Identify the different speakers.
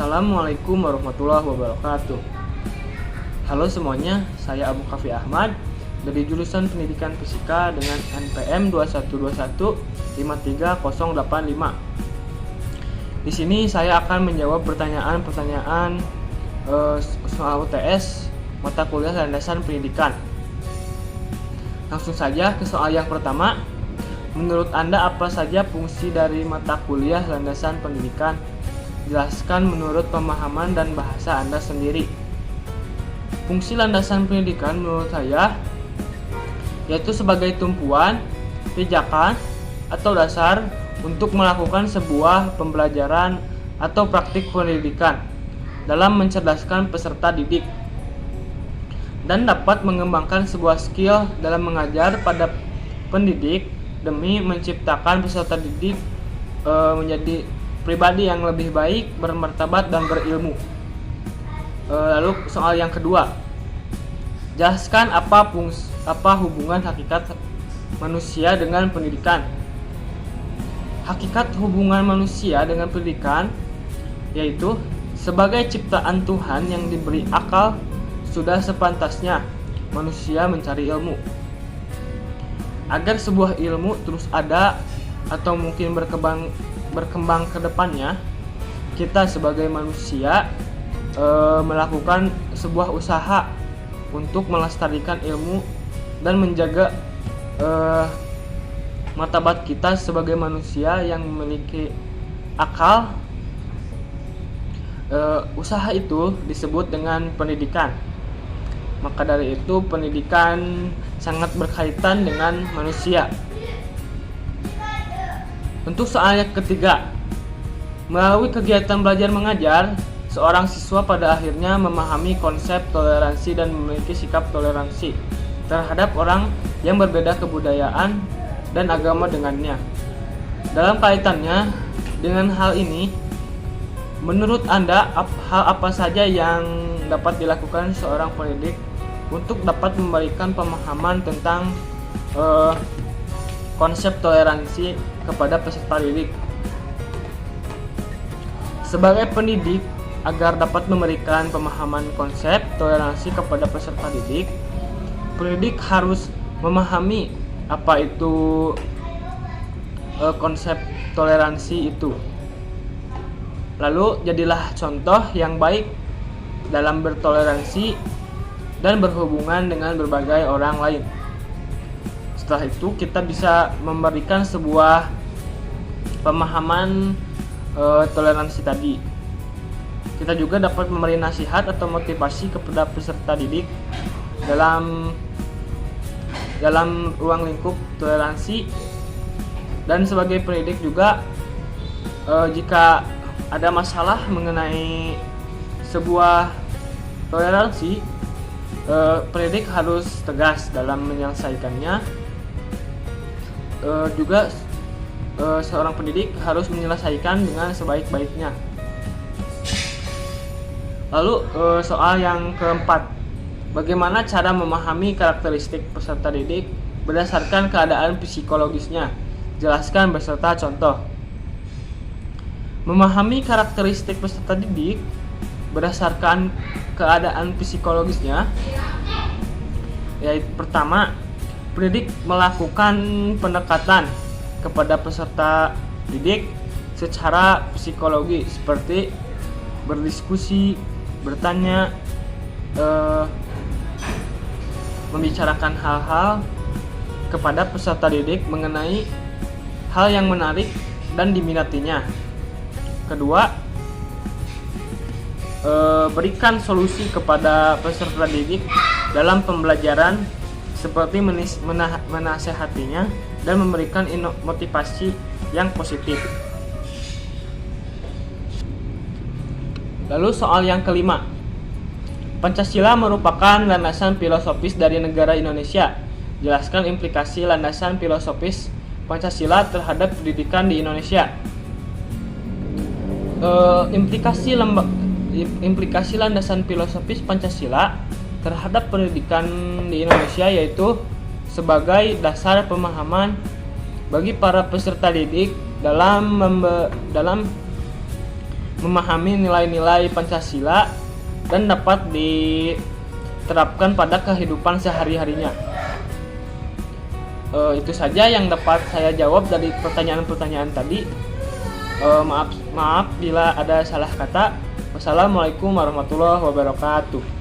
Speaker 1: Assalamualaikum warahmatullahi wabarakatuh. Halo semuanya, saya Abu Kafi Ahmad dari jurusan Pendidikan Fisika dengan NPM 212153085. Di sini saya akan menjawab pertanyaan-pertanyaan soal UTS mata kuliah landasan pendidikan. Langsung saja ke soal yang pertama. Menurut Anda apa saja fungsi dari mata kuliah landasan pendidikan? Jelaskan menurut pemahaman dan bahasa Anda sendiri. Fungsi landasan pendidikan menurut saya yaitu sebagai tumpuan, pijakan, atau dasar untuk melakukan sebuah pembelajaran atau praktik pendidikan dalam mencerdaskan peserta didik dan dapat mengembangkan sebuah skill dalam mengajar pada pendidik demi menciptakan peserta didik menjadi pribadi yang lebih baik, bermartabat, dan berilmu. Lalu soal yang kedua, jelaskan apa hubungan hakikat manusia dengan pendidikan. Hakikat hubungan manusia dengan pendidikan yaitu sebagai ciptaan Tuhan yang diberi akal, sudah sepantasnya manusia mencari ilmu. Agar sebuah ilmu terus ada atau mungkin berkembang ke depannya, kita sebagai manusia melakukan sebuah usaha untuk melestarikan ilmu dan menjaga martabat kita sebagai manusia yang memiliki akal. Usaha itu disebut dengan pendidikan. Maka dari itu pendidikan sangat berkaitan dengan manusia. Untuk soal yang ketiga, melalui kegiatan belajar mengajar, seorang siswa pada akhirnya memahami konsep toleransi dan memiliki sikap toleransi terhadap orang yang berbeda kebudayaan dan agama dengannya. Dalam kaitannya dengan hal ini, menurut Anda hal apa saja yang dapat dilakukan seorang pendidik untuk dapat memberikan pemahaman tentang konsep toleransi kepada peserta didik? Sebagai pendidik, agar dapat memberikan pemahaman konsep toleransi kepada peserta didik, pendidik harus memahami apa itu konsep toleransi itu. Lalu jadilah contoh yang baik dalam bertoleransi dan berhubungan dengan berbagai orang lain. Setelah itu kita bisa memberikan sebuah pemahaman toleransi tadi. Kita juga dapat memberi nasihat atau motivasi kepada peserta didik dalam ruang lingkup toleransi. Dan sebagai pendidik juga jika ada masalah mengenai sebuah toleransi, pendidik harus tegas dalam menyelesaikannya. Juga seorang pendidik harus menyelesaikan dengan sebaik-baiknya. Lalu soal yang keempat, bagaimana cara memahami karakteristik peserta didik berdasarkan keadaan psikologisnya? Jelaskan beserta contoh. Memahami karakteristik peserta didik berdasarkan keadaan psikologisnya, yaitu pertama, pendidik melakukan pendekatan kepada peserta didik secara psikologi seperti berdiskusi, bertanya, membicarakan hal-hal kepada peserta didik mengenai hal yang menarik dan diminatinya. Kedua, berikan solusi kepada peserta didik dalam pembelajaran seperti menasehatinya dan memberikan motivasi yang positif. Lalu soal yang kelima, Pancasila merupakan landasan filosofis dari negara Indonesia. Jelaskan implikasi landasan filosofis Pancasila terhadap pendidikan di Indonesia. Implikasi landasan filosofis Pancasila terhadap pendidikan di Indonesia yaitu sebagai dasar pemahaman bagi para peserta didik dalam memahami nilai-nilai Pancasila dan dapat diterapkan pada kehidupan sehari-harinya. Itu saja yang dapat saya jawab dari pertanyaan-pertanyaan tadi. Maaf bila ada salah kata. Wassalamualaikum warahmatullahi wabarakatuh.